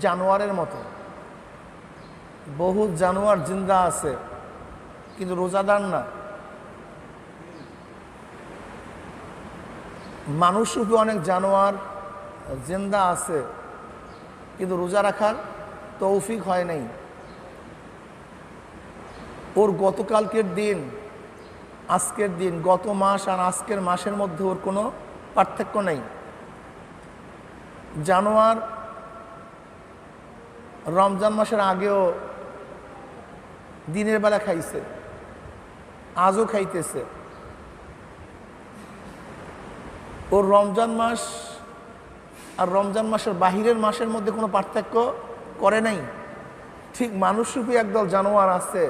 জানোয়ারের মতো। বহু জানোয়ার জিন্দা আছে কিন্তু রোজাদার না। মানুষরূপী অনেক জানোয়ার জিন্দা আছে কিন্তু রোজা রাখার তৌফিক হয় নাই। ওর গতকালকের দিন, আজকের দিন, গত মাস আর আজকের মাসের মধ্যে ওর কোনো পার্থক্য নেই। জানোয়ার রমজান মাসের আগেও দিনের বেলা খাইছে, আজও খাইতেছে। ওর রমজান মাস আর রমজান মাসের বাহিরের মাসের মধ্যে কোনো পার্থক্য করে নাই। ঠিক মানুষরূপী একদল জানোয়ার আছে,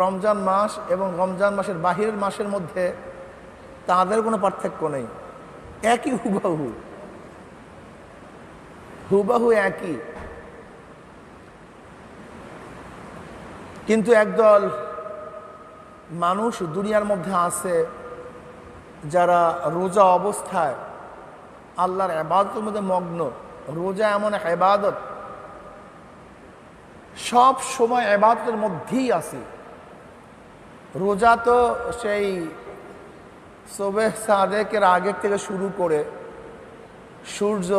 রমজান মাস এবং রমজান মাসের বাহিরের মাসের মধ্যে তাদের কোনো পার্থক্য নেই, একই হুবাহু হুবাহু একই। কিন্তু একদল মানুষ দুনিয়ার মধ্যে আছে যারা রোজা অবস্থায় আল্লাহর ইবাদতের মধ্যে মগ্ন। রোজা এমন এক ইবাদত, সব সময় ইবাদতের মধ্যেই আছি। রোজা তো সেই সুবহ সাদেকের আগের থেকে শুরু করে সূর্য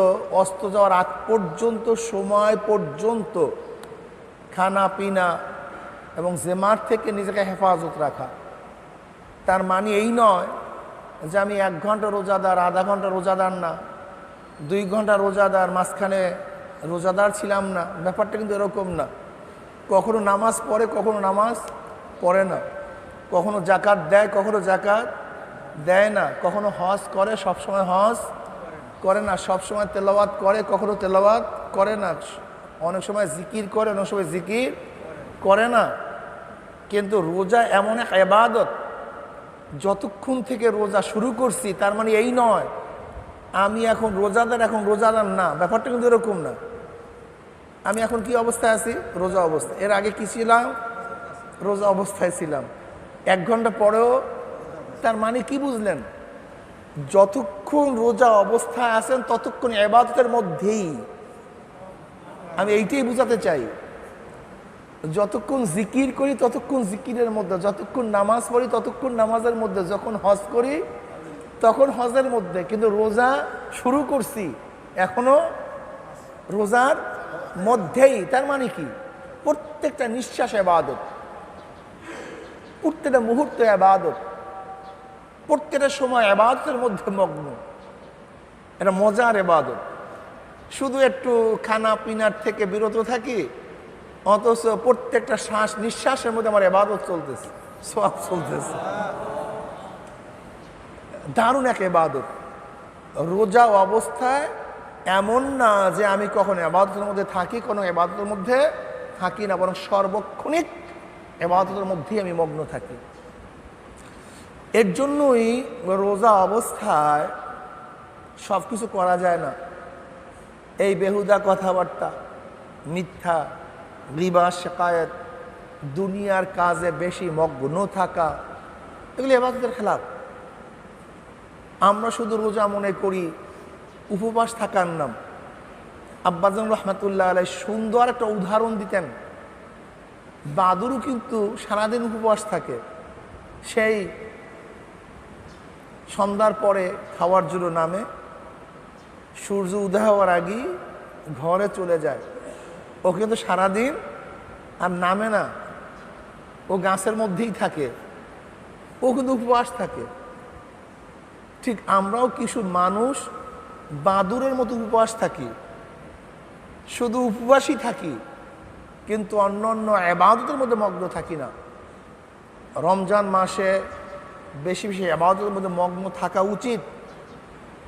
অস্ত যাওয়ার আগ পর্যন্ত সময় পর্যন্ত খানা পিনা এবং জেমার থেকে নিজেকে হেফাজত রাখা। তার মানে এই নয় যে আমি 1 ঘন্টা রোজাদার, আধা ঘন্টা রোজাদার না, 2 ঘন্টা রোজাদার, মাঝখানে রোজাদার ছিলাম না। ব্যাপারটা কিন্তু এরকম না। কখনো নামাজ পড়ে, কখনো নামাজ পড়ে না, কখনো জাকাত দেয়, কখনো জাকাত দেয় না, কখনো হজ করে, সবসময় হজ করে না, সবসময় তেলাওয়াত করে, কখনো তেলাওয়াত করে না, অনেক সময় জিকির করে, অনেক সময় জিকির করে না। কিন্তু রোজা এমন এক ইবাদত, যতক্ষণ থেকে রোজা শুরু করছি তার মানে এই নয় আমি এখন রোজাদার, এখন রোজাদার না। ব্যাপারটা কিন্তু এরকম না। আমি এখন কি অবস্থায় আছি? রোজা অবস্থা। এর আগে কি ছিলাম? রোজা অবস্থায় ছিলাম। 1 ঘন্টা পরেও, তার মানে কি বুঝলেন? যতক্ষণ রোজা অবস্থায় আছেন ততক্ষণ ইবাদতের মধ্যেই। আমি এইটাই বুঝাতে চাই। যতক্ষণ জিকির করি ততক্ষণ জিকিরের মধ্যে, যতক্ষণ নামাজ পড়ি ততক্ষণ নামাজের মধ্যে, যখন হজ করি তখন হজের মধ্যে। কিন্তু রোজা শুরু করছি এখনো রোজার মধ্যেই। তার মানে কি? প্রত্যেকটা নিঃশ্বাস ইবাদত, প্রত্যেকটা মুহূর্ত ইবাদত, প্রত্যেকটা সময় ইবাদতের মধ্যে মগ্ন। এটা মজার ইবাদত। শুধু একটু খানা পিনার থেকে বিরত থাকি, অথচ প্রত্যেকটা শ্বাস নিঃশ্বাসের মধ্যে আমার ইবাদত চলতেছে, সওয়াব চলতেছে। দারুণ এক ইবাদত। রোজা অবস্থায় এমন না যে আমি কখনো ইবাদতের মধ্যে থাকি, কোনো ইবাদতের মধ্যে থাকি না, বরং সর্বক্ষণিক ইবাদতের মধ্যেই আমি মগ্ন থাকি। এর জন্যই রোজা অবস্থায় সব কিছু করা যায় না। এই বেহুদা কথাবার্তা, মিথ্যা, রিবা, শিকায়েত, দুনিয়ার কাজে বেশি মগ্ন থাকা, এগুলি ইবাদতের খেলাফ। আমরা শুধু রোজা মনে করি উপবাস থাকার নাম। আব্বাজান রহমাতুল্লাহ আলাই সুন্দর একটা উদাহরণ দিতেন। বাদুরও কিন্তু সারাদিন উপবাস থাকে। সেই সন্ধ্যার পরে খাওয়ার জন্য নামে, সূর্য উদয় হওয়ার আগেই ঘরে চলে যায়। ও কিন্তু সারাদিন আর নামে না, ও গাছের মধ্যেই থাকে, ও কিন্তু উপবাস থাকে। ঠিক আমরাও কিছু মানুষ বাদুরের মতো উপবাস থাকি, শুধু উপবাসই থাকি, কিন্তু অন্য অন্য ইবাদতের মধ্যে মগ্ন থাকি না। রমজান মাসে বেশি বেশি ইবাদতের মধ্যে মগ্ন থাকা উচিত।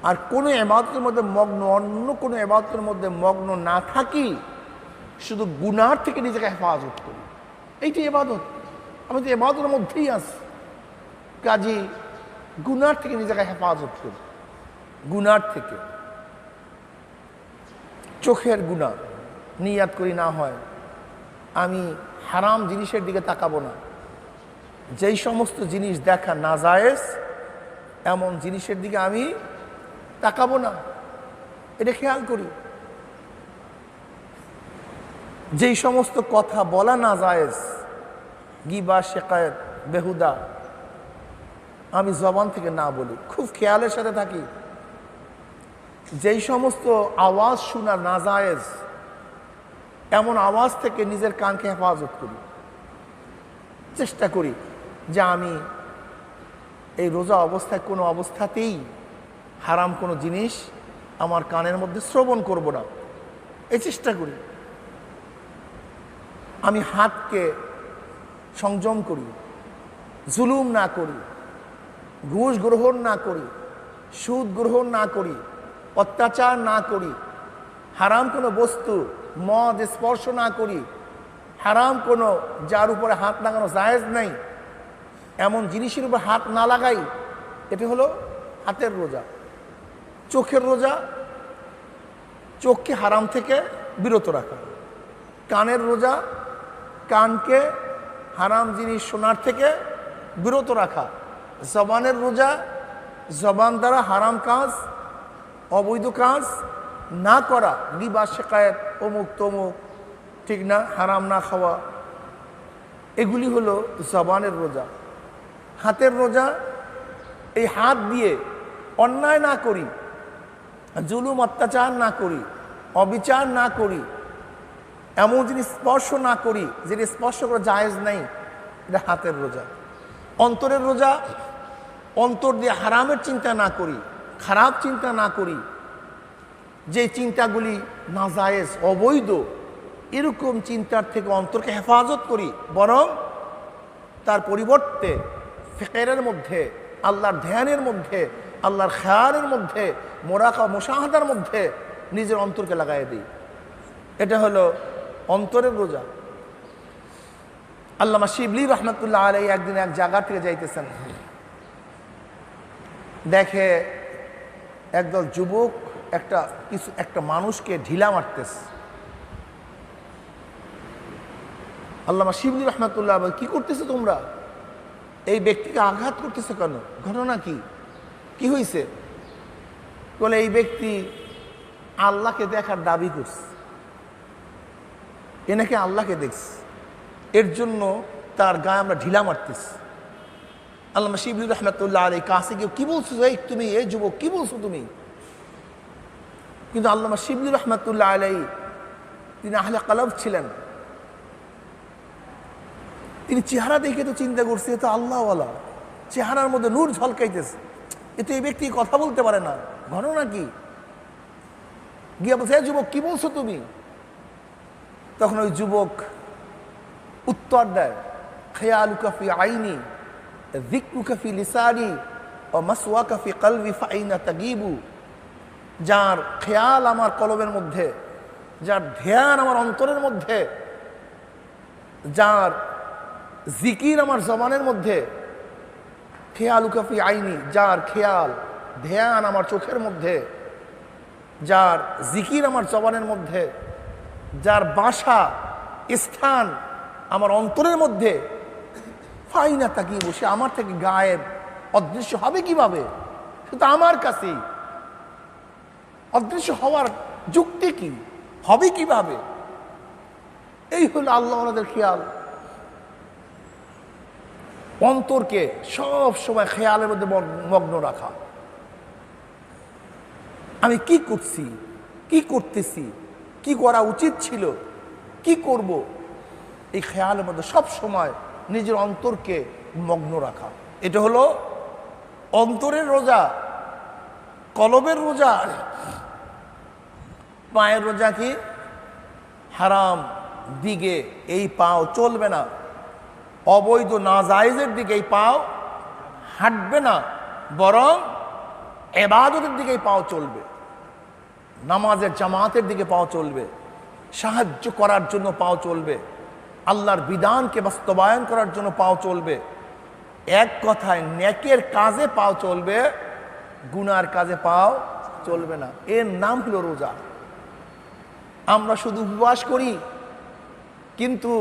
আর কোনো ইবাদতের মধ্যে মগ্ন, অন্য কোনো ইবাদতের মধ্যে মগ্ন না থাকি, শুধু গুনার থেকে নিজেকে হেফাজত করি, এইটাই ইবাদত। আমি তো ইবাদতের মধ্যেই আছি, কাজী গুনার থেকে নিজেকে হেফাজত করি। গুনার থেকে, চোখের গুনাহ নিয়াত করি না হয় আমি হারাম জিনিসের দিকে তাকাবো না। যেই সমস্ত জিনিস দেখা নাজায়েজ এমন জিনিসের দিকে আমি তাকাবো না, এটা খেয়াল করি। যেই সমস্ত কথা বলা না জায়েজ, গিবা, শিকায়েত, বেহুদা, আমি জবান থেকে না বলি, খুব খেয়ালের সাথে থাকি। যেই সমস্ত আওয়াজ শোনা না জায়েজ, এমন আওয়াজ থেকে নিজের কানকে হেফাজত করি। চেষ্টা করি যে আমি এই রোজা অবস্থায় কোনো অবস্থাতেই হারাম কোনো জিনিস আমার কানের মধ্যে শ্রবণ করব না, এই চেষ্টা করি। আমি হাতকে সংযম করি, জুলুম না করি, ঘুষ গ্রহণ না করি, সুদ গ্রহণ না করি, অত্যাচার না করি, হারাম কোনো বস্তু মদ স্পর্শ না করি, হারাম কোনো যার উপরে হাত লাগানো জায়েজ নাই এমন জিনিসের উপর হাত না লাগাই। এটা হলো হাতের রোজা। চোখের রোজা, চোখকে হারাম থেকে বিরত রাখা। কানের রোজা, কানকে হারাম জিনিস শোনার থেকে বিরত রাখা। জবানের রোজা, জবান দ্বারা হারাম কাজ, অবৈধ কাজ না করা, গিবা, শিকায়েত, অমুক তমুক, ঠিক না, হারাম না খাওয়া, এগুলি হলো জবানের রোজা। হাতের রোজা, এই হাত দিয়ে অন্যায় না করি, জুলুম অত্যাচার না করি, অবিচার না করি, এমন জিনিস স্পর্শ না করি যেটা স্পর্শ করা জায়েজ নাই, এটা হাতের রোজা। অন্তরের রোজা, অন্তর দিয়ে হারামের চিন্তা না করি, খারাপ চিন্তা না করি, যে চিন্তাগুলি নাজায়েজ, অবৈধ, এরকম চিন্তার থেকে অন্তরকে হেফাজত করি, বরং তার পরিবর্তে ফিকিরের মধ্যে, আল্লাহর ধ্যানের মধ্যে, আল্লাহর খেয়ালের মধ্যে, মুশাহাদার মধ্যে নিজের অন্তরকে লাগাই দিই। এটা হলো অন্তরের রোজা। আল্লামা শিবলি রহমতুল্লাহ আলাইহি একদিন এক জায়গা থেকে যাইতেছেন, দেখে একদল যুবক একটা মানুষকে ঢিলা মারতেছে। আল্লামা শিবলি রহমতুল্লাহ, কি করতেছো তোমরা? এই ব্যক্তিকে আঘাত করতেছে কেন? ঘটনা কি? কি হয়েছে? বলে এই ব্যক্তি আল্লাহকে দেখার দাবি করছে, এ নাকি আল্লাহকে দেখছে, এর জন্য তার গায়ে আমরা ঢিলা মারতেছি। আল্লামা শিবলি রহমতুল্লাহ আলাইহি কাছে গিয়ে, কি বলছো তুমি, এই যুবক, কি বলছো তুমি? কিন্তু আল্লামা শিবলি রহমতুল্লাহ আলাইহি তিনি আহলে কলব ছিলেন। তিনি চেহারা দেখে তো চিন্তা করছে, এ তো আল্লাহওয়ালা, চেহারার মধ্যে নূর ঝলকাইতেছে, এ তো এই ব্যক্তি কথা বলতে পারে না, ঘটনা কি? গিয়ে বলছে, যুবক, কি বলছো তুমি? তখন ওই যুবক উত্তর দেয়, খেয়ালুকা ফি আইনি, যিকরুকা ফি লিসানি, ওয়া মাসওয়াকা ফি কলবি ফাইনা তাগিবু। যার খেয়াল আমার কলবের মধ্যে, যার ধ্যান আমার অন্তরের মধ্যে, যার জিকির আমার জবানের মধ্যে, খেয়ালুকা ফি আইনি, যার খেয়াল ধ্যান আমার চোখের মধ্যে, যার জিকির আমার জবানের মধ্যে, যার বাসা স্থান আমার অন্তরের মধ্যে, ফাইনা তাকিবু, সে আমার থেকে গায়েব, অদৃশ্য হবে কিভাবে? সে তো আমার কাছেই। অদৃশ্য হওয়ার যুক্তি কি? হবে কিভাবে? এই হলো আল্লাহ ওনাদের খেয়াল। অন্তরকে সব সময় খেয়ালের মধ্যে মগ্ন রাখা। আমি কি করছি, কি করতেছি, কি করা উচিত ছিল, কি করব, এই খেয়ালের মধ্যে সব সময় নিজের অন্তরকে মগ্ন রাখা। এটা হলো অন্তরের রোজা। কলবের রোজা, পায়ের রোজা কি? হারাম দিকে এই পাও চলবে না, অবৈধ নাজায়েজের দিকে এই পাও হাঁটবে না, বরং ইবাদতের দিকে এই পাও চলবে, নামাজের জামাতের দিকে পাও চলবে, সাহায্য করার জন্য পাও চলবে, আল্লাহর বিধানকে বাস্তবায়ন করার জন্য পাও চলবে। এক কথায় নেকের কাজে পাও চলবে, গুনার কাজে পাও চলবে না। এর নাম হলো রোজা। আমরা শুধু উপবাস করি, কিন্তু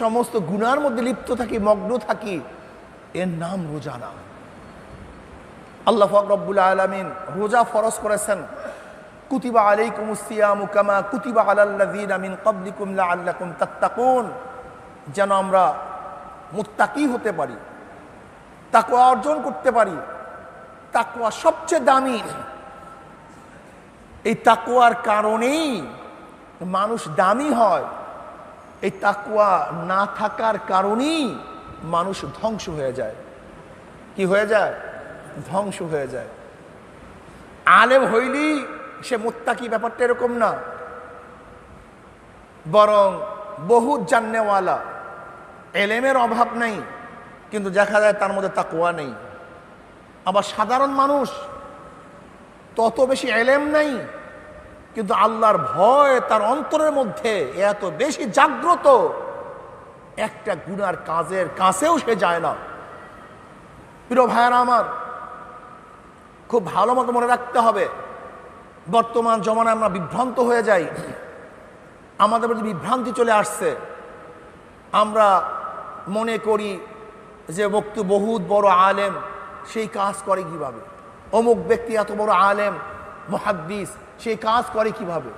সমস্ত গুনার মধ্যে লিপ্ত থাকি, মগ্ন থাকি, এর নাম রোজা না। আল্লাহ পাক রব্বুল আলামিন রোজা ফরজ করেছেন কুতিবা আলাইকুমুস সিয়ামু কামা কুতিবা আলাল্লাযীনা মিন ক্বাবলিকুম লাআল্লাকুম তাত্তাকুন, যেন আমরা মুত্তাকি হতে পারি, তাকওয়া অর্জন করতে পারি। তাকওয়া সবচেয়ে দামি। এই তাকওয়ার কারণেই মানুষ দামি হয়। এই তাকওয়া না থাকার কারণেই মানুষ ধ্বংস হয়ে যায়। কি হয়ে যায়? ধ্বংস হয়ে যায়। আলেম হইলি সে মুত্তাকি, ব্যাপারটা এরকম না। বরং বহুত জান্নেওয়ালা, এলেমের অভাব নেই, কিন্তু দেখা যায় তার মধ্যে তাকওয়া নেই। আবার সাধারণ মানুষ, তত বেশি এলেম নেই, কিন্তু আল্লাহর ভয় তার অন্তরের মধ্যে এত বেশি জাগ্রত, একটা গুনার কাজের কাছেও সে যায় না। প্রিয় ভাইয়েরা আমার, খুব ভালো মতো মনে রাখতে হবে, বর্তমান জমানায় আমরা বিভ্রান্ত হয়ে যাই। আমাদের মধ্যে বিভ্রান্তি চলে আসছে। আমরা মনে করি যে ব্যক্তি বহুত বড় আলেম, সেই কাজ করে কিভাবে? অমুক ব্যক্তি এত বড় আলেম মুহাদ্দিস, সেই কাজ করে কিভাবে?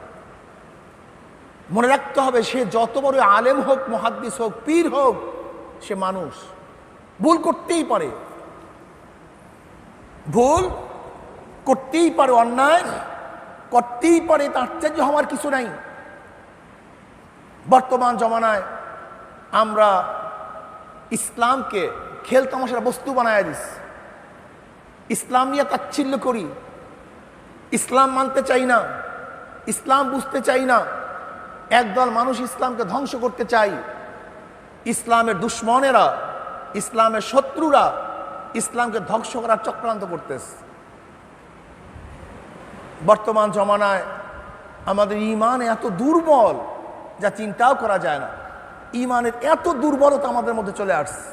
মনে রাখতে হবে, সে যত বড় আলেম হোক, মুহাদ্দিস হোক, পীর হোক, সে মানুষ, ভুল করতেই পারে, ভুল করতেই পারে, অন্যায় করতেই পারে, তার আশ্চর্য হওয়ার কিছু নাই। বর্তমান জমানায় আমরা ইসলামকে খেল তামাশার বস্তু বানায় দিস, ইসলাম নিয়ে তাচ্ছিল্য করি, ইসলাম মানতে চাই না, ইসলাম বুঝতে চাই না। একদল মানুষ ইসলামকে ধ্বংস করতে চাই। ইসলামের দুশ্মনেরা, ইসলামের শত্রুরা ইসলামকে ধ্বংস করার চক্রান্ত করতেছে। বর্তমান জমানায় আমাদের ঈমান এত দুর্বল যা চিন্তাও করা যায় না। ঈমানের এত দুর্বলতা আমাদের মধ্যে চলে আসছে।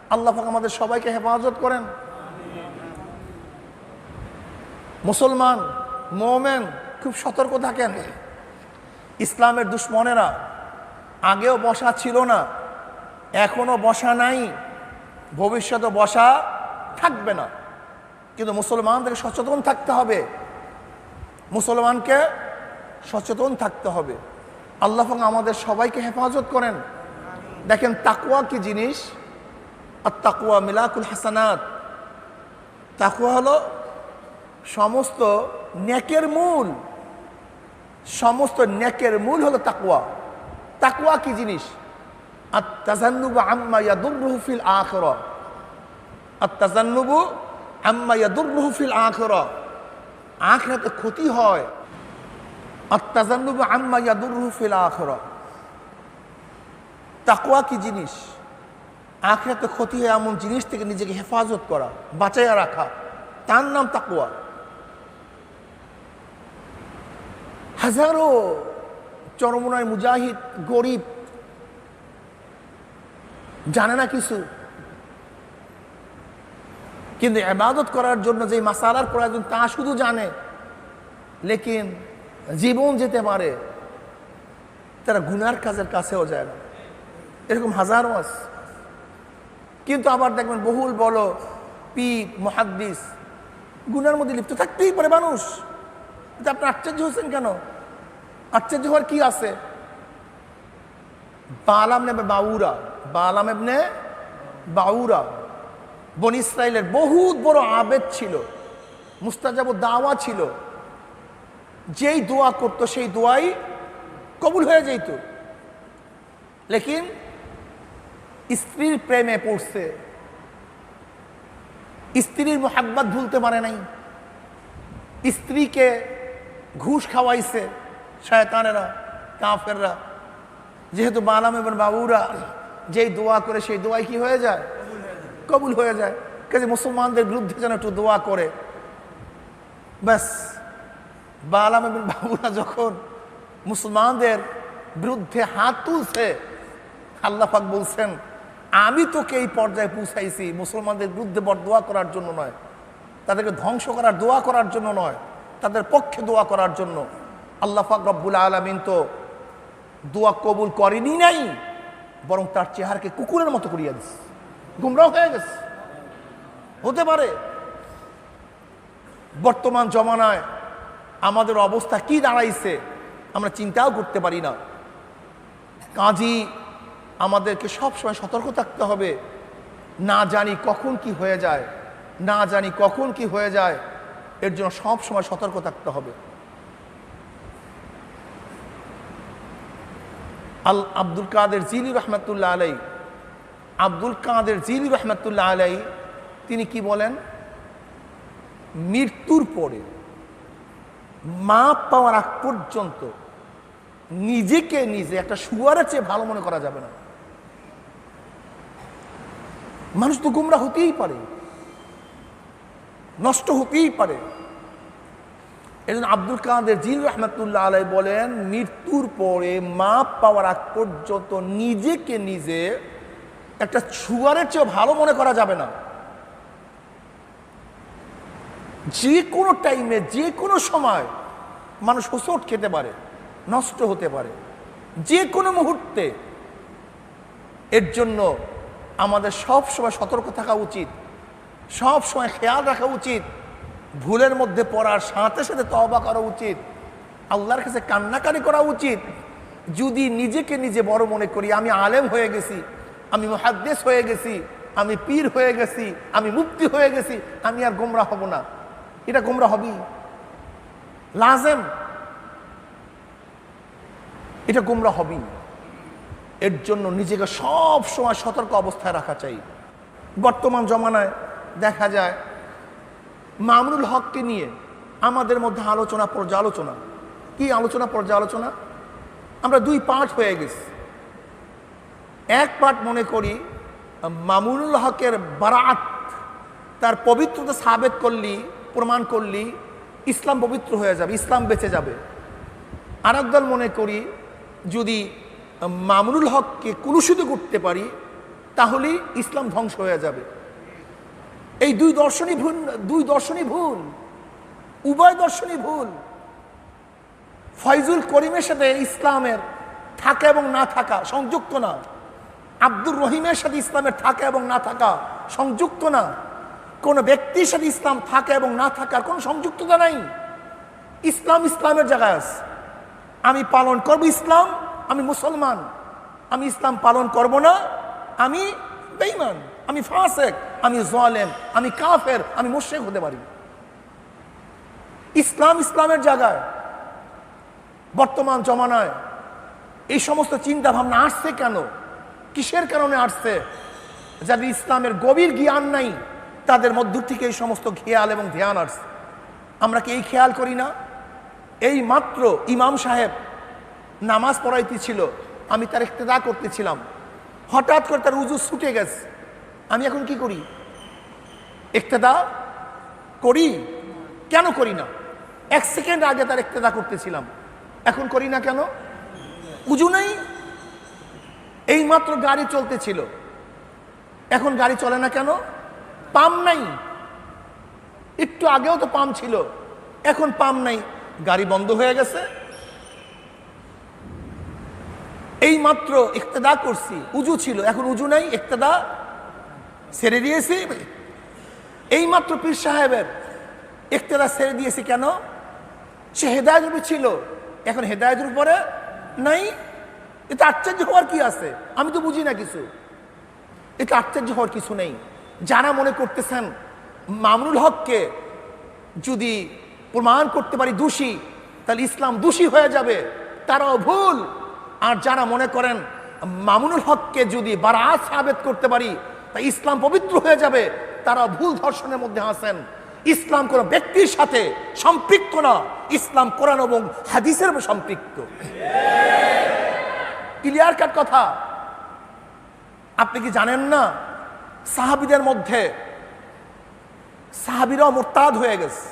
আল্লাহ পাক আমাদের সবাইকে হেফাজত করেন। মুসলমান মুমিন খুব সতর্ক থাকেন। ইসলামের দুশ্মনেরা আগেও বসা ছিল না, এখনো বসা নাই, ভবিষ্যতে বসা থাকবে না। কিন্তু মুসলমানদেরকে সচেতন থাকতে হবে, মুসলমানকে সচেতন থাকতে হবে। আল্লাহ পাক আমাদের সবাইকে হেফাজত করেন। দেখেন তাকওয়া কি জিনিস? আর তাকওয়া মিলাকুল হাসানাত। তাকওয়া হলো সমস্ত নেকের মূল, সমস্ত নেকের মূল হলো তাকওয়া। তাকওয়া কি জিনিস? আত-তাজান্নুবু আম্মা ইয়াদুররুহু ফিল আখিরাহ। আত-তাজান্নুবু আম্মা ইয়াদুররুহু ফিল আখিরাহ, আখিরাতে ক্ষতি হয়। আত-তাজান্নুবু আম্মা ইয়াদুররুহু ফিল আখিরাহ। তাকওয়া কি জিনিস? আখিরাতে ক্ষতি হয় এমন জিনিস থেকে নিজেকে হেফাজত করা, বাঁচাইয়া রাখা, তার নাম তাকওয়া। হাজারো চরমনায় মুজাহিদ, গরিব, জানে না কিছু, কিন্তু ইবাদত করার জন্য যে মাসালার প্রয়োজন তা শুধু জানে, লেকিন জীবন যেতে পারে, তারা গুনার কাজের কাছেও যায় না। এরকম হাজারো আছে। কিন্তু আবার দেখবেন বহুল বড় পীর মুহাদ্দিস, গুনার মধ্যে লিপ্ত থাকতেই পারে মানুষ। আপনি আশ্চর্য হচ্ছেন কেন? আশ্চর্য হওয়ার কি আছে? বালাম ইবনে বাউরা, বালাম ইবনে বাউরা বনি ইসরাইলের বহুত বড় আবেদ ছিল, মুস্তাজাব দাওয়া ছিল। যেই দোয়া করত সেই দোয়াই কবুল হয়ে যেত। লেকিন স্ত্রীর প্রেমে পড়ছে, স্ত্রীর মোহাব্বত ভুলতে পারে নাই, স্ত্রীকে ঘুষ খাওয়াইছে শয়তানেরা, কাফেররা। যেহেতু বালাম ইবনে বাউরা যেই দোয়া করে সেই দোয়াই কি হয়ে যায়? কবুল হয়ে যায়। কাজে মুসলমানদের বিরুদ্ধে যেন একটু দোয়া করে, ব্যাস। বালাম ইবনে বাউরা যখন মুসলমানদের বিরুদ্ধে হাত তুলছে, আল্লাহ পাক বলছেন, আমি তোকে এই পর্যায়ে পৌঁছাইছি মুসলমানদের বিরুদ্ধে বদদোয়া করার জন্য নয়, তাদেরকে ধ্বংস করার দোয়া করার জন্য নয়, তাদের পক্ষে দোয়া করার জন্য। আল্লাহ পাক রব্বুল আলামিন তো দোয়া কবুল করেনি নাই, বরং তার চেহারাকে কুকুরের মতো করিয়া দিচ্ছে, গুমরাহ হয়ে গেছে। হতে পারে বর্তমান জমানায় আমাদের অবস্থা কি দাঁড়াইছে আমরা চিন্তাও করতে পারি না। কাজী আমাদেরকে সবসময় সতর্ক থাকতে হবে, না জানি কখন কি হয়ে যায়, না জানি কখন কি হয়ে যায়, এর জন্য সবসময় সতর্ক থাকতে হবে। আব্দুল কাদের জিলি রহমতুল্লাহ আলাই, আব্দুল কাদের জিলি রহমতুল্লাহ আলাই তিনি কি বলেন, মৃত্যুর পরে মাপ পাওয়ার আগ পর্যন্ত নিজেকে নিজে একটা শুয়ারের চেয়ে ভালো মনে করা যাবে না। মানুষ তো গুমরা হতেই পারে, নষ্ট হতেই পারে। এজন্য আব্দুল কাদের জিল রহমতুল্লাহ আলাই বলেন, মৃত্যুর পরে মাপ পাওয়ার আগ পর্যন্ত নিজেকে নিজে একটা শুয়ারের চেয়ে ভালো মনে করা যাবে না। যে কোনো টাইমে যে কোনো সময় মানুষ হোঁচট খেতে পারে, নষ্ট হতে পারে যে কোনো মুহূর্তে। এর জন্য আমাদের সব সময় সতর্ক থাকা উচিত, সব সময় খেয়াল রাখা উচিত, ভুলের মধ্যে পড়ার সাথে সাথে তওবা করা উচিত, আল্লাহর কাছে কান্নাকারি করা উচিত। যদি নিজেকে নিজে বড় মনে করি, আমি আলেম হয়ে গেছি, আমি মুহাদ্দিস হয়ে গেছি, আমি পীর হয়ে গেছি, আমি মুফতি হয়ে গেছি, আমি আর গোমরা হব না, এটা গোমরা হবি লাজেম, এটা গোমরা হবি। এর জন্য নিজেকে সব সময় সতর্ক অবস্থায় রাখা চাই। বর্তমান জমানায় দেখা যায় মামুনুল হককে নিয়ে আমাদের মধ্যে আলোচনা পর্যালোচনা, কি আলোচনা পর্যালোচনা, আমরা দুই পার্ট হয়ে গেছি। এক পার্ট মনে করি মামুনুল হকের বারাত, তার পবিত্রতা সাবেত করলি, প্রমাণ করলি ইসলাম পবিত্র হয়ে যাবে, ইসলাম বেঁচে যাবে। আর একদল মনে করি যদি মামুনুল হককে কুলুষিত করতে পারি তাহলে ইসলাম ধ্বংস হয়ে যাবে। এই দুই দর্শনই ভুল, দুই দর্শনই ভুল, উভয় দর্শনই ভুল। ফয়জুল করিমের সাথে ইসলামের থাকা এবং না থাকা সংযুক্ত না, আব্দুর রহিমের সাথে ইসলামের থাকা এবং না থাকা সংযুক্ত না, কোন ব্যক্তির সাথে ইসলাম থাকা এবং না থাকার কোন সংযুক্ততা নাই। ইসলাম ইসলামের জায়গায় আছে। আমি পালন করব ইসলাম, আমি মুসলমান। আমি ইসলাম পালন করব না, আমি বেঈমান, আমি ফাসেক, আমি জালেম, আমি কাফের, আমি মুশরিক হতে পারি। ইসলাম ইসলামের জায়গায়। বর্তমান জমানায় এই সমস্ত চিন্তা ভাবনা আসছে কেন, কিসের কারণে আসছে? যাদের ইসলামের গভীর জ্ঞান নাই তাদের মধ্য থেকে এই সমস্ত খেয়াল এবং ধ্যান আসছে। আমরা কি এই খেয়াল করি না? এই মাত্র ইমাম সাহেব নামাজ পড়াইতেছিল, আমি তার ইক্তেদা করতেছিলাম, হঠাৎ করে তার উজু ছুটে গেছে। আমি এখন কি করি? ইক্তেদা করি? কেন করি না? এক সেকেন্ড আগে তার ইক্তেদা করতেছিলাম, এখন করি না কেন? উজু নাই। এই মাত্র গাড়ি চলতেছিল, এখন গাড়ি চলে না কেন? পাম্প নাই। একটু আগেও তো পাম্প ছিল, এখন পাম্প নাই, গাড়ি বন্ধ হয়ে গেছে। এই মাত্র ইক্তেদা করছি, উজু ছিল, এখন উজু নাই, ইক্তেদা ছেড়ে দিয়েছি। এই মাত্র পীর সাহেবের ইক্তেদা ছেড়ে দিয়েছি কেন? সে হেদায়েতের উপরে ছিল, এখন হেদায়েতের উপরে নাই। এটা আশ্চর্য হওয়ার কি আছে? আমি তো বুঝি না কিছু। এটা আশ্চর্য হওয়ার কিছু নেই। যারা মনে করতেছেন মামুনুল হককে যদি প্রমাণ করতে পারি দোষী, তাহলে ইসলাম দোষী হয়ে যাবে, তারাও ভুল। আর যারা মনে করেন মামুনুল হককে যদি বারাত সাবেত করতে পারি তা ইসলাম পবিত্র হয়ে যাবে, তারা ভুল ধর্ষণের মধ্যে আছেন। ইসলাম কোন ব্যক্তির সাথে সম্পৃক্ত না, ইসলাম কোরআন এবং হাদিসের সম্পৃক্ত। ক্লিয়ার কাট কথা। আপনি কি জানেন না সাহাবীদের মধ্যে সাহাবীরাও মুরতাদ হয়ে গেছে?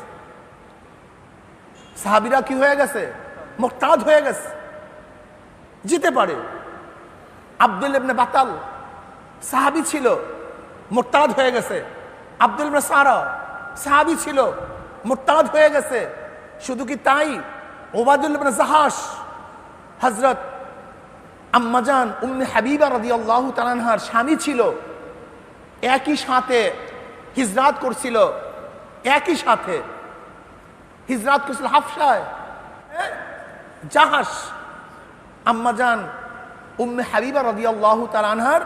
সাহাবীরা কি হয়ে গেছে? মুরতাদ হয়ে গেছে। যেতে পারে। আব্দুল ইবনে বাতাল সাহাবী ছিল, মুরতাদ হয়ে গেছে। আব্দুল ইবনে সারা সাহাবী ছিল, মুরতাদ হয়ে গেছে। শুধু কি তাই, ওবায়দুল ইবনে জাহাশ হযরত আম্মাজান উম্মে হাবিবা রাদিয়াল্লাহু তাআলা আনহার স্বামী ছিল, একই সাথে হিজরাত করছিল, একই সাথে। হিজরাত করেছিল হাফসায়, জাহাজ। আম্মাজান উম্মে হাবিবা রাদিয়াল্লাহু তাআলা আনহার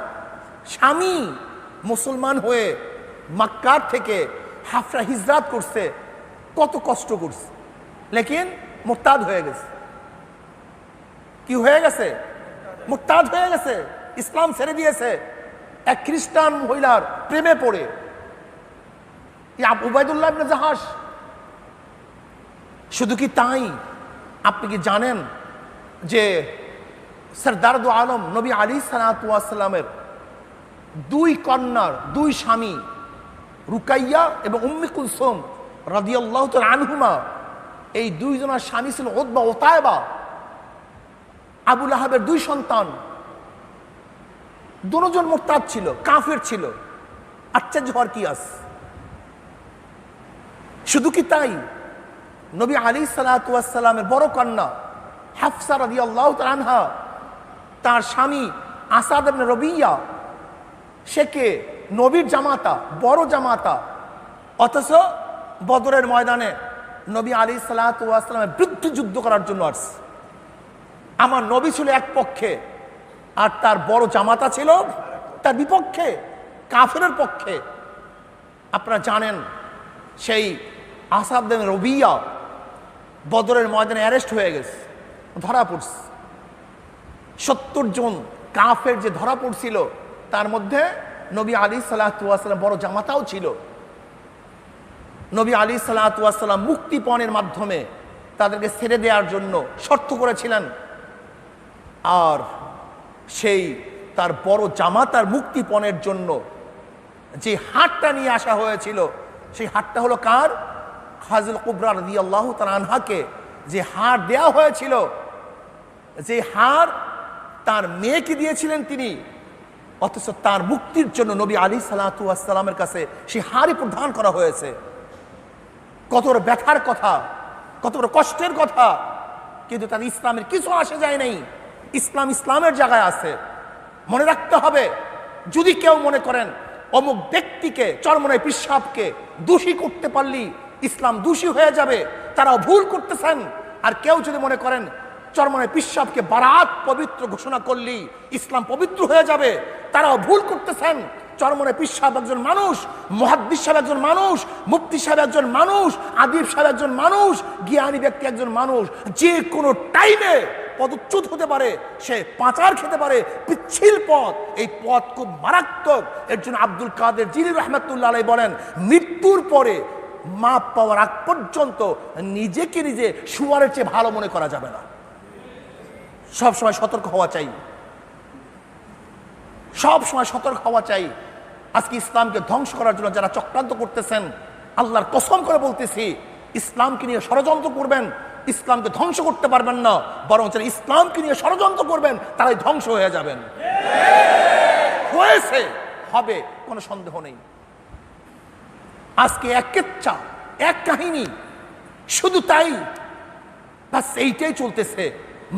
স্বামী মুসলমান হয়ে মক্কার থেকে হাফসা হিজরাত করছে, কত কষ্ট করছে, লেকিন মুরতাদ হয়ে গেছে। কি হয়ে গেছে? মুরতাদ হয়ে গেছে, ইসলাম ছেড়ে দিয়েছে এক খ্রিস্টান মহিলার প্রেমে পড়ে। উবাইদুল্লাহ ইবনে জাহাশ। শুধু কি তাই, আপনি কি জানেন যে সরদার দু আলম নবী আলী সাল্লাল্লাহু আলাইহি ওয়াসাল্লামের দুই কন্যার দুই স্বামী রুকাইয়া এবং উম্মে কুলসুম রাদিয়াল্লাহু তাআলা আনহুমা, এই দুইজনের স্বামী ছিল উতবা ও তায়েবা, আবু লাহাবের দুই সন্তান। দুজন মুরতাদ ছিল, কাফের ছিল। আশ্চর্য হওয়ার কি আছে? শুধু কি তাই, নবী আলাইহিস সালাতু ওয়াস সালামের বড় কন্যা হাফসা রাদিয়াল্লাহু তাআলা আনহা, তার স্বামী আসাদ ইবনে রবিয়া, সে কে? নবীর জামাতা, বড় জামাতা, অথচ বদরের ময়দানে নবী আলাইহিস সালাতু ওয়াস সালামের বিরুদ্ধে যুদ্ধ করার জন্য আসছে। আমার নবী ছিল এক পক্ষে, আর তার বড় জামাতা ছিল তার বিপক্ষে, কাফেরের পক্ষে। আপনারা জানেন সেই আসাদ ইবনে রবিয়া বদরের ময়দানে অ্যারেস্ট হয়ে গেছে, ধরা পড়ছে। 70 জন কাফের যে ধরা পড়ছিল, তার মধ্যে নবী আলাইহিস সালাতু ওয়াস সালাম বড় জামাতাও ছিল। নবী আলাইহিস সালাতু ওয়াস সালাম মুক্তিপণের মাধ্যমে তাদেরকে ছেড়ে দেওয়ার জন্য শর্ত করেছিলেন। আর সেই তার বড় জামাতার মুক্তিপণের জন্য যে হাটটা নিয়ে আসা হয়েছিল, সেই হাটটা হলো কার? খাদিজা কুবরা রাদিয়াল্লাহু তাআলা আনহাকে যে হার দেওয়া হয়েছিল, যে হার তার মেয়েকে দিয়েছিলেন তিনি, অথচ তার মুক্তির জন্য নবী আলাইহিস সালাতু ওয়াস সালামের কাছে সেই হারই প্রদান করা হয়েছে। কত বড় ব্যথার কথা, কত বড় কষ্টের কথা, কিন্তু তার ইসলামের কিছু আসে যায় নাই। ইসলাম ইসলামের জায়গায় আছে। মনে রাখতে হবে, যদি কেউ মনে করেন অমুক ব্যক্তিকে, চরমনাই পিশাবকে দোষী করতে পারলি ইসলাম দোষী হয়ে যাবে, তারাও ভুল করতেছেন। আর কেউ যদি মনে করেন চরমনাই পিশাবকে বারাত পবিত্র ঘোষণা করলি ইসলাম পবিত্র হয়ে যাবে, তারাও ভুল করতেছেন। চরমনাই পিশাব একজন মানুষ, মুহাদ্দিস সাহেব একজন মানুষ, মুফতি সাহেব একজন মানুষ, আদিব সাহেব একজন মানুষ, জ্ঞানী ব্যক্তি একজন মানুষ। যে কোনো টাইমে পদচ্যুত হতে পারে, সে পাচার খেতে পারে, পিচ্ছিল পথ, এই পথ খুব মারাত্মক। এর জন্য আব্দুল কাদের জিলানী রাহমাতুল্লাহ আলাইহি বলেন, মৃত্যুর পরে মাপ পাওয়ার আগ পর্যন্ত নিজেকে নিজে শুয়ারের চেয়ে ভালো মনে করা যাবে না। সবসময় সতর্ক হওয়া চাই, সবসময় সতর্ক হওয়া চাই। আজকে ইসলামকে ধ্বংস করার জন্য যারা চক্রান্ত করতেছেন, আল্লাহর কসম করে বলতেছি, ইসলামকে নিয়ে ষড়যন্ত্র করবেন, ইসলামকে ধ্বংস করতে পারবেন না, বরং যারা ইসলামকে নিয়ে ষড়যন্ত্র করবেন তারাই ধ্বংস হয়ে যাবেন। হয়েছে, হবে, কোনো সন্দেহ নেই। আজকে এক কেচ্ছা, এক কাহিনী, শুধু তাই, বাস এইটাই চলতেছে।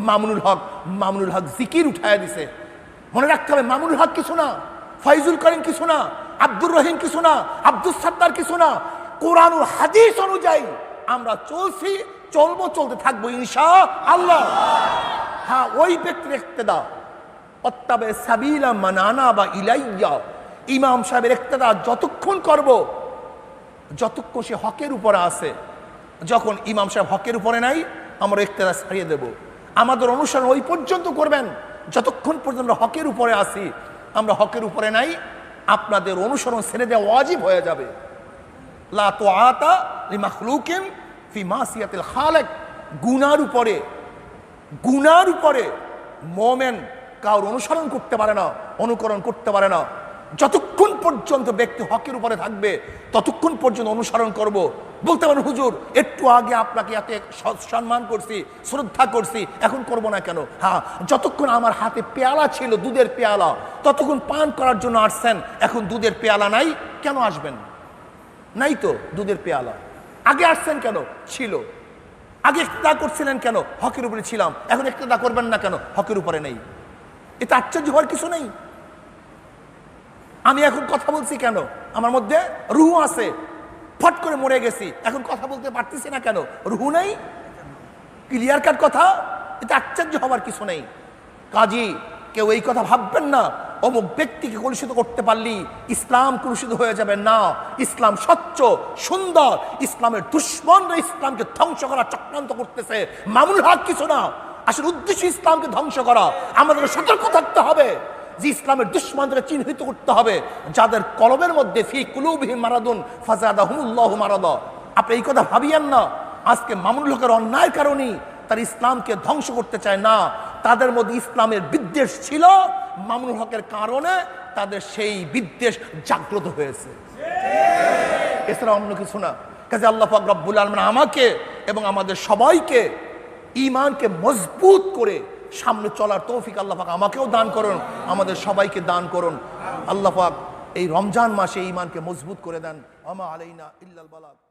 মামুনুল হক জিকির উঠায় দিছে। মনে রাখতে হবে, মামুনুল হক কিছু না, ফয়জুল করিম কিছু না, আব্দুর রহিম কিছু না, আব্দুল সাত্তার কিছু না। কোরআন ও হাদিস অনুযায়ী আমরা চলছি, চলবো, চলতে থাকবো ইনশাআল্লাহ। হ্যাঁ, ওই ব্যক্তির ইক্তেদা, অত্তাবে সাবিলা মান আনাবা ইলাইয়া, ইমাম সাহেবের ইক্তেদা যতক্ষণ করব, যতক্ষণ সে হকের উপরে আছে। যখন ইমাম সাহেব হকের উপরে নাই, আমরা ইক্তেদা ছাড়িয়ে দেব। আমাদের অনুসরণ ওই পর্যন্ত করবেন যতক্ষণ পর্যন্ত আমরা হকের উপরে আসি। আমরা হকের উপরে নাই, আপনাদের অনুসরণ ছেড়ে দেওয়া ওয়াজিব হয়ে যাবে। লা তুআতা লিমাখলুকিন ফি মাসিয়াতিল খালিক। গুনার উপরে মুমিন কাউর অনুসরণ করতে পারে না, অনুকরণ করতে পারে না। যতক্ষণ পর্যন্ত ব্যক্তি হকের উপরে থাকবে ততক্ষণ পর্যন্ত অনুসরণ করব। বলতে পারেন, হুজুর একটু আগে আপনাকে এত সম্মান করছি, শ্রদ্ধা করছি, এখন করব না কেন? হ্যাঁ, যতক্ষণ আমার হাতে পেয়ালা ছিল, দুধের পেয়ালা, ততক্ষণ পান করার জন্য আসছেন। এখন দুধের পেয়ালা নাই, কেন আসবেন? নাই তো দুধের পেয়ালা। আগে আসছেন কেন? ছিল। আগে ইক্তেদা করছিলেন কেন? হকের উপরে ছিলাম। এখন ইক্তেদা করবেন না কেন? হকের উপরে নেই। এটা আশ্চর্য হওয়ার কিছু নেই। আমি এখন কথা বলছি কেন? আমার মধ্যে রূহ আছে, ফট করে মরে গেছি, এখন কথা বলতে পারতেছি না কেন? রুহু নেই? ক্লিয়ার কাট কথা, এটা আশ্চর্য হওয়ার কিছু নেই। কাজী কেউ এই কথা ভাববেন না অমুক ব্যক্তিকে কলুষিত করতে পারলি ইসলাম কলুষিত হয়ে যাবে না। ইসলাম স্বচ্ছ সুন্দর, ইসলামের দুশ্মনরা ইসলামকে ধ্বংস করার চক্রান্ত করতেছে। মামুনুল হক কিছু না, আসলে উদ্দেশ্য ইসলামকে ধ্বংস করা। আমাদের সতর্ক থাকতে হবে যে ইসলামের দুশ্মনদেরকে চিহ্নিত করতে হবে, যাদের কলবের মধ্যে ফি কুলুবিহিম মারাদুন ফাযাদাহুমুল্লাহু মারাদা। আপনি এই কথা ভাবিয়েন না আজকে মামুনুল হকের অন্যায়ের কারণেই তার ইসলামকে ধ্বংস করতে চায় না, তাদের মধ্যে ইসলামের বিদ্বেষ ছিল, মামুনুল হকের কারণে তাদের সেই বিদ্বেষ জাগ্রত হয়েছে, এছাড়া অন্য কিছু না। কাজে আল্লাহ পাক রব্বুল আলামিন আমাকে এবং আমাদের সবাইকে ঈমানকে মজবুত করে সামনে চলার তৌফিক আল্লাহ পাক আমাকেও দান করুন, আমাদের সবাইকে দান করুন। আল্লাহ পাক এই রমজান মাসে ঈমানকে মজবুত করে দেন। আমা আলাইনা ইল্লাল বালাগ।